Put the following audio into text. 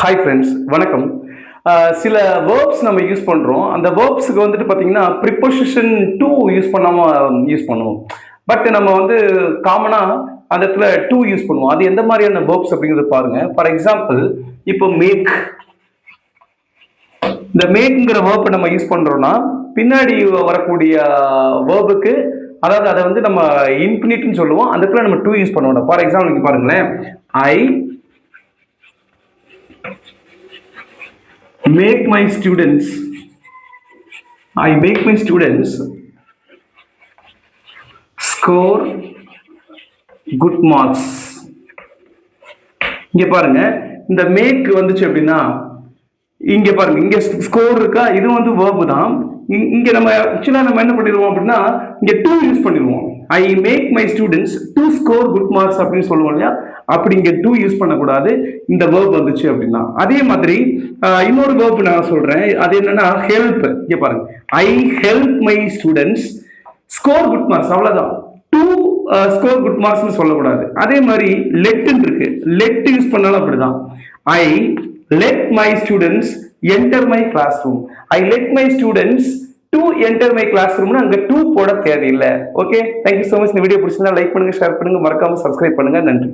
Hi friends, வணக்கம். சில verbs நம்ம யூஸ் பண்ணுறோம். அந்த வேர்ப்ஸுக்கு வந்துட்டு பார்த்தீங்கன்னா ப்ரிப்போசிஷன் டூ யூஸ் பண்ணுவோம். பட் நம்ம வந்து காமனாக அந்த இடத்துல டூ யூஸ் பண்ணுவோம். அது எந்த மாதிரியான வேர்ப்ஸ் அப்படிங்கிறத பாருங்க. ஃபார் எக்ஸாம்பிள், இப்போ மேக். இந்த மேக்ங்கிற வேர்ப்பை நம்ம யூஸ் பண்ணுறோம்னா பின்னாடி வரக்கூடிய வேர்புக்கு, அதாவது அதை வந்து நம்ம இன்ஃபினிட்னு சொல்லுவோம். அந்த இடத்துல நம்ம டூ யூஸ் பண்ணுவோம். ஃபார் எக்ஸாம்பிள் பாருங்களேன், ஐ make my students score good marks. இங்க பாருங்க, இந்த மேக் வந்துச்சு அப்படின்னா இங்க பாருங்க, இங்க ஸ்கோர் இருக்கா, இது வந்து verb தான். இங்க நம்ம ஆக்சுவலா நம்ம என்ன பண்ணிடுவோம் அப்படின்னா இங்க டூ யூஸ் பண்ணிடுவோம். I make my students to score good marks அப்படின்னு சொல்லுவோம் இல்லையா, அப்படி இங்க டூ யூஸ் பண்ணக்கூடாது இந்த வேர்ப் வந்துச்சு அப்படின்னா. அதே மாதிரி இன்னொரு வேர்ப் நான் சொல்றேன், அது என்னன்னா ஹெல்ப். இங்க பாருங்க, I help my students score good marks, அவ்வளவுதான். டூ ஸ்கோர் குட் மார்க்ஸ்னு சொல்லக்கூடாது. அதே மாதிரி லெட்னு இருக்கு, லெட் யூஸ் பண்ணாலும் அப்படிதான். I let my students enter my class room. I let my students to enter my class ரூம்னு அங்க டூ போட தேவையில்லை. Okay, thank you so much. இந்த வீடியோ பிடிச்சிருந்தா லைக் பண்ணுங்க, ஷேர் பண்ணுங்க, மறக்காம சப்ஸ்கிரைப் பண்ணுங்க. நன்றி.